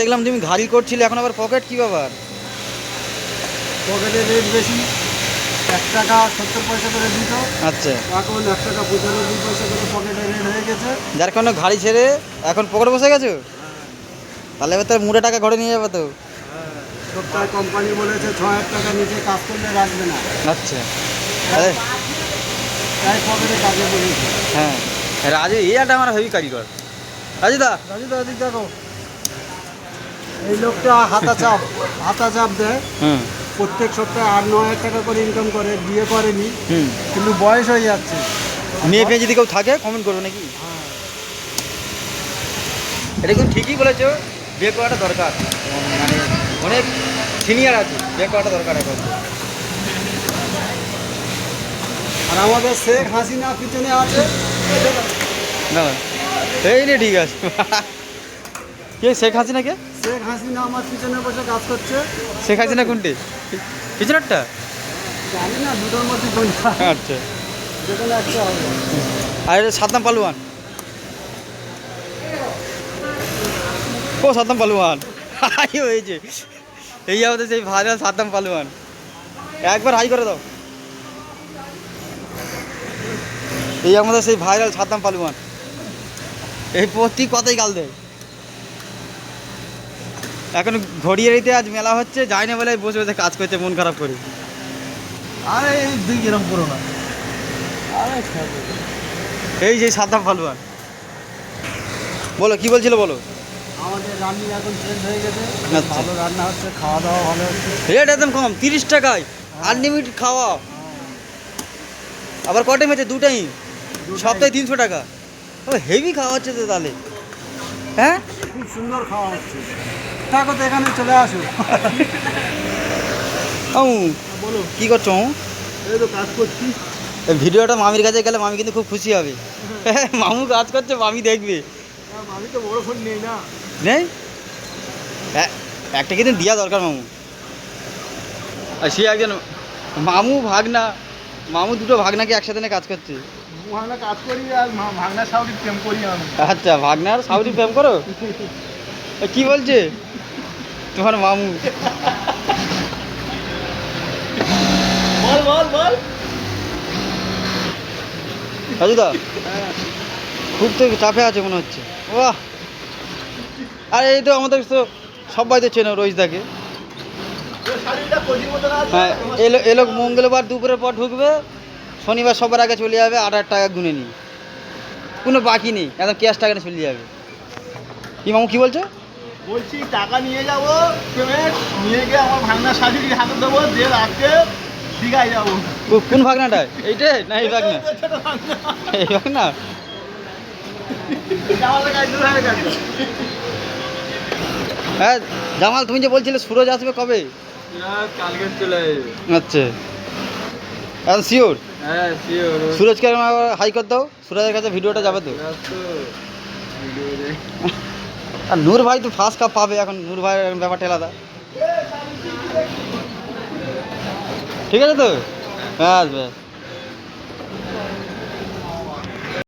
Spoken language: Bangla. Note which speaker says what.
Speaker 1: দেখলাম তুমি ঘাড়ি করছিলে, এখন আবার পকেট কি ব্যাপার?
Speaker 2: পকেটের রেট বেশি, 1 টাকা 70 পয়সা করে দিত।
Speaker 1: আচ্ছা,
Speaker 2: এখন 1 টাকা 95 পয়সা করে পকেটের রেট হয়ে গেছে।
Speaker 1: যার কারণে ঘাড়ি ছেড়ে এখন পকেট বসে গেছো। তাহলে এবার তো মুড়ে টাকা ঘরে নিয়ে যাবে তো।
Speaker 2: সপ্তাহে কোম্পানি বলেছে 6,000 টাকা নিচে কাজ করলে রাখবে না,
Speaker 1: আচ্ছা, আরে
Speaker 2: তাই পকেটে কাজে বলেছে।
Speaker 1: হ্যাঁ, রাজু এই একটা আমার হেভি কারিগর। রাজুদা,
Speaker 2: রাজুদা এদিক দেখো, এই লোকটা হাতা চাপ দেয়।
Speaker 1: হুম
Speaker 2: প্রত্যেক সপ্তাহে 8-9 টাকা করে ইনকাম করে, বিয়ে করেনি
Speaker 1: হুম,
Speaker 2: কিন্তু বয়স হয়ে যাচ্ছে।
Speaker 1: মেয়ে ফেয়ে যদি কেউ থাকে কমেন্ট করবে নাকি? এটা কিন্তু ঠিকই বলেছো, বিয়ে করাটা দরকার। মানে অনেক সিনিয়র আছে, বিয়ে করাটা দরকার এখন।
Speaker 2: আর আমাদের শেখ হাসিনা পিছনে আছে।
Speaker 1: না এই রে, ঠিক আছে। কে শেখ হাসিনা? কে
Speaker 2: শেখ হাসিনা আমার পিছনে বসে কাজ করছে।
Speaker 1: শেখ হাসিনা কোনটি? পিছনেরটা?
Speaker 2: জানি না দুটোর মধ্যে কোনটা,
Speaker 1: আচ্ছা,
Speaker 2: যেকোনো একটা হবে।
Speaker 1: আর এটা সাদ্দাম পালোয়ান। ও সাদ্দাম পালোয়ান হয়েছে, এই আমাদের সেই ভাইরাল সাদ্দাম পালোয়ান। একবার হাই করে দাও। এই আমাদের সেই ভাইরাল সাদ্দাম পালোয়ান, এই প্রতি কথাই গাল দেয়। এখন ঘড়িয়ারিতে আজ মেলা হচ্ছে, যাই না বলে বসে বসে কাজ করছে, মন খারাপ করে।
Speaker 2: আরে এই দুই এরকম করো না। আরে
Speaker 1: এই যে সাদ্দাম পালোয়ান, বলো কি বলছিল বলো।
Speaker 2: আমাদের রান্নি এখন চেঞ্জ হয়ে গেছে,
Speaker 1: আচ্ছা।
Speaker 2: ভালো রান্না হচ্ছে, খাওয়া দাওয়া ভালো হচ্ছে।
Speaker 1: রেট একদম কম, 30 টাকায় আনলিমিটেড খাওয়া। আবার কটাইম আছে? 2 টাইম, সপ্তাহে 300 টাকা। হেভি খাওয়া হচ্ছে তো তাহলে। হ্যাঁ,
Speaker 2: খুব সুন্দর খাওয়া হচ্ছে। থাকো তো, এখানে চলে আসো। বলো
Speaker 1: কী করছো?
Speaker 2: এই তো কাজ করছি।
Speaker 1: এই ভিডিওটা মামির কাছে গেলে মামি কিন্তু খুব খুশি হবে। মামু কাজ করছে, মামি দেখবে।
Speaker 2: আমি তো বড় ফোন নেই না।
Speaker 1: নেই, একটা কিন্তু দেওয়া দরকার মামু। আর সে একজন মামু ভাগনা, মামু দুটো ভাগনাকে একসাথে নিয়ে কাজ করছে।
Speaker 2: ভাঙনা কাজ করি আর ভাঙনা সাউরি প্রেম করি আমি।
Speaker 1: আচ্ছা, ভাগনার সাউরি প্রেম করো? কি বলছে তোমার মামু?
Speaker 2: বল বল বল।
Speaker 1: রাজুদা খুব তো চাপে আছে মনে হচ্ছে। বাহ, আর এই তো আমাদের তো সবাই তো চেনো রোজদাকে। হ্যাঁ, এলো মঙ্গলবার দুপুরের পর ঢুকবে, শনিবার সবার আগে চলে যাবে, 8,000 টাকা গুনে নিই, কোনো বাকি নেই, একদম ক্যাশ টাকা নিয়ে চলে যাবে। কি মামু কি বলছো?
Speaker 2: বলছি টাকা নিয়ে যাবো, পেমেন্ট নিয়ে গিয়ে আমার ভাঙনা শাশুড়ির হাতে দেবো, দিয়ে রাখতে দীঘায় যাবো।
Speaker 1: কোন ভাগনাটা? এইটাই না এই ভাগনা? এই ভাগনা। হ্যাঁ জামাল, তুমি যে বলছিলে সুরজ আসবে কবে?
Speaker 2: কালকে চলে আসবে।
Speaker 1: আচ্ছা, এখন শিওর?
Speaker 2: হ্যাঁ শিওর।
Speaker 1: সুরজকে হাই কর দাও, সুরজের কাছে ভিডিওটা যাবে তো। আর নূর ভাই তো ফার্স্ট কাপ পাবে, এখন নূর ভাইয়ের ব্যাপারটা আলাদা। ঠিক আছে তো? হ্যাঁ আসবে।